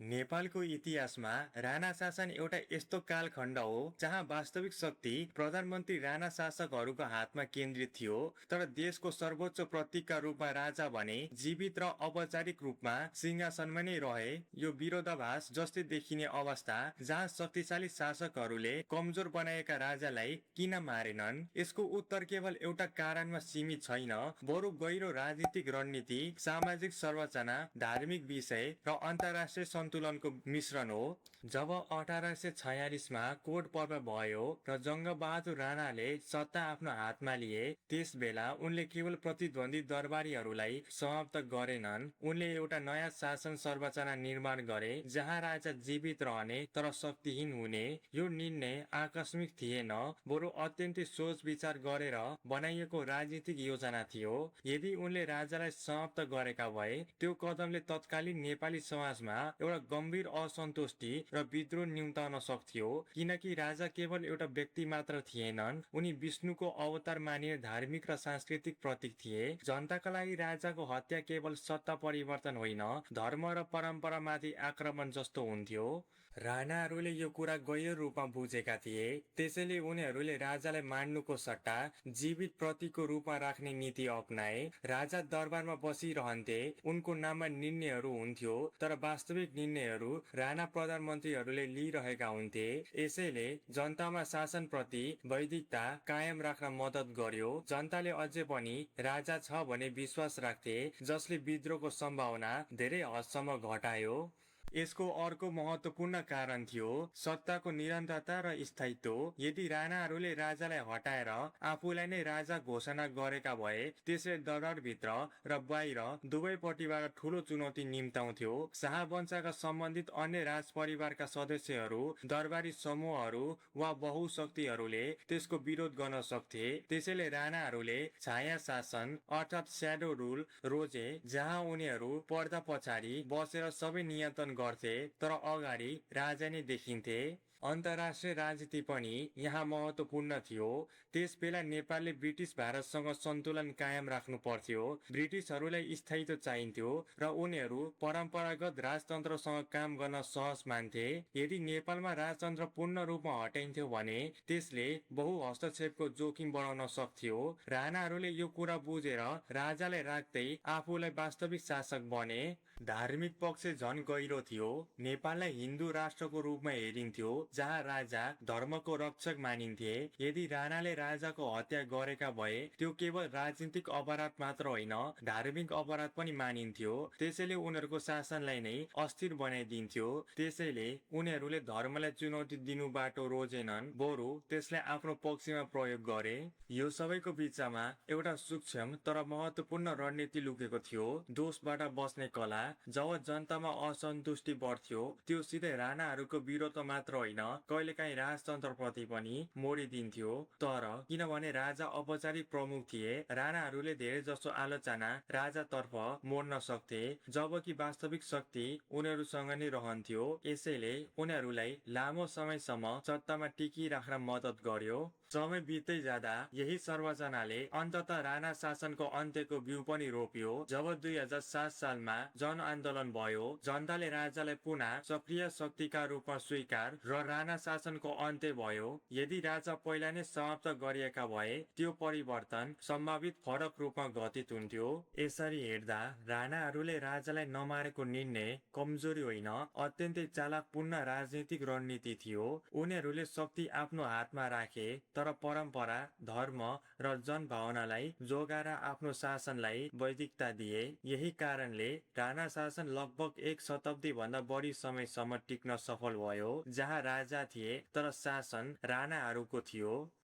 नेपालको इतिहासमा राणा शासन एउटा यस्तो कालखण्ड हो जहाँ वास्तविक शक्ति प्रधानमन्त्री राणा शासकहरूको हातमा केन्द्रित थियो। तर देशको सर्वोच्च प्रतीकका रूपमा राजा भने जीवित र औपचारिक रूपमा सिंहासनमा नै रहे। यो विरोधाभास जस्तै देखिने अवस्था जहाँ शक्तिशाली शासकहरूले कमजोर बनाएका राजालाई किन मारेनन्, यसको उत्तर केवल एउटा कारणमा सीमित छैन, बरु गहिरो राजनीतिक रणनीति, सामाजिक संरचना, धार्मिक विषय र अन्तर्राष्ट्रिय सन्तुलनको मिश्रण हो। जब 1846मा कोट पर्व भयो र जङ्गबहादुर राणाले सत्ता आफ्नो हातमा लिए, त्यस बेला उनले केवल प्रतिद्वन्दी दरबारीहरूलाई समाप्त गरेनन्, उनले एउटा नयाँ शासन संरचना निर्माण गरे जहाँ राजा जीवित रहने तर शक्तिहीन हुने। यो निर्णय आकस्मिक थिएन, बरु अत्यन्तै सोच विचार गरेर बनाइएको राजनीतिक योजना थियो। यदि उनले राजालाई समाप्त गरेका भए त्यो कदमले तत्कालीन नेपाली समाजमा एउटा गम्भीर असन्तुष्टि र विद्रोह निम्ताउन सक्थ्यो, किनकि राजा केवल एउटा व्यक्ति मात्र थिएनन्, उनी विष्णुको अवतार मानिने धार्मिक र सांस्कृतिक प्रतीक थिए। जनताका लागि राजाको हत्या केवल सत्ता परिवर्तन होइन, धर्म र परम्परामाथि आक्रमण जस्तो हुन्थ्यो। राणाहरूले यो कुरा गहिरो रूपमा बुझेका थिए, त्यसैले उनीहरूले राजालाई मार्नुको सट्टा जीवित प्रतीकको रूपमा राख्ने नीति अपनाए। राजा दरबारमा बसिरहन्थे, उनको नाममा निर्णयहरू हुन्थ्यो, तर वास्तविक निर्णयहरू राणा प्रधानमन्त्रीहरूले लिइरहेका हुन्थे। यसैले जनतामा शासनप्रति वैदिकता कायम राख्न मद्दत गर्यो। जनताले अझै पनि राजा छ भन्ने विश्वास राख्थे, जसले विद्रोहको सम्भावना धेरै हदसम्म घटायो। यसको अर्को महत्वपूर्ण कारण थियो सत्ताको निरन्तरता र स्थायित्व। यदि राणाहरूले राजालाई हटाएर आफूलाई नै राजा घोषणा गरेका भए, त्यसले दरबारभित्र र बाहिर दुवैपट्टिबाट ठूलो चुनौती निम्ताउँथ्यो। शाहवंशका सम्बन्धित अन्य राज परिवारका सदस्यहरू, दरबारी समूहहरू वा बहुशक्तिहरूले त्यसको विरोध गर्न सक्थे। त्यसैले राणाहरूले छाया शासन अर्थात् स्याडो रुल रोजे, जहाँ उनीहरू पर्दा पछाडि बसेर सबै नियन्त्रण गर्थे तर अगाडि राजा नै देखिन्थे। अन्तर्राष्ट्रिय राजनीति पनि यहाँ महत्वपूर्ण थियो। त्यस बेला नेपालले ब्रिटिस भारतसँग सन्तुलन कायम राख्नु पर्थ्यो। ब्रिटिसहरूलाई स्थायित्व चाहिन्थ्यो र उनीहरू परम्परागत राजतन्त्रसँग काम गर्न सहज मान्थे। यदि नेपालमा राजतन्त्र पूर्ण रूपमा हटाइन्थ्यो भने त्यसले बहु हस्तक्षेपको जोखिम बढाउन सक्थ्यो। राणाहरूले यो कुरा बुझेर राजालाई राख्दै आफूलाई वास्तविक शासक बने। धार्मिक पक्ष झन गहिरो थियो। नेपाललाई हिन्दू राष्ट्रको रूपमा हेरिन्थ्यो, जहाँ राजा धर्मको रक्षक मानिन्थे। यदि राणाले राजाको हत्या गरेका भए त्यो केवल राजनीतिक अपराध मात्र होइन, धार्मिक अपराध पनि मानिन्थ्यो। त्यसैले उनीहरूको शासनलाई नै अस्थिर बनाइदिन्थ्यो। त्यसैले उनीहरूले धर्मलाई चुनौती दिनु बाटो रोजेनन्, बरु त्यसलाई आफ्नो पक्षमा प्रयोग गरे। यो सबैको बिचमा एउटा सूक्ष्म तर महत्वपूर्ण रणनीति लुकेको थियो, दोषबाट बस्ने कला। जब जनतामा असन्तुष्टि बढ्थ्यो, त्यो सिधै राणाहरूको विरोधमा मात्र होइन, कहिलेकाहीँ राजतन्त्रप्रति पनि मोडिदिन्थ्यो। तर किनभने राजा औपचारिक प्रमुख थिए, राणाहरूले धेरै जसो आलोचना राजातर्फ मोड्न सक्थे, जबकि वास्तविक शक्ति उनीहरूसँग नै रहन्थ्यो। यसैले उनीहरूलाई लामो समयसम्म सत्तामा टिकिराख्न मद्दत गर्यो। समय बित्दै जाँदा यही संरचनाले अन्ततः राणा शासनको अन्त्यको बिउ पनि रोप्यो। जब 2007 सालमा जनआन्दोलन भयो, जनताले राजालाई पुनः सक्रिय शक्तिका रूपमा स्वीकार र राणा शासनको अन्त्य भयो। यदि राजा पहिला नै समाप्त गरिएका भए त्यो परिवर्तन सम्भावित फरक रूपमा घटित हुन्थ्यो। यसरी हेर्दा राणाहरूले राजालाई नमारेको निर्णय कमजोरी होइन, अत्यन्तै चालाकपूर्ण राजनीतिक रणनीति थियो। उनीहरूले शक्ति आफ्नो हातमा राखे तर परम्परा, धर्म र जनभावनालाई जोगाएर आफ्नो शासनलाई वैदिकता दिए। यही कारणले राणा शासन लगभग 1 शताब्दी भन्दा बढी समयसम्म टिक्न सफल भयो, जहाँ राजा थिए तर शासन राणाहरूको थियो।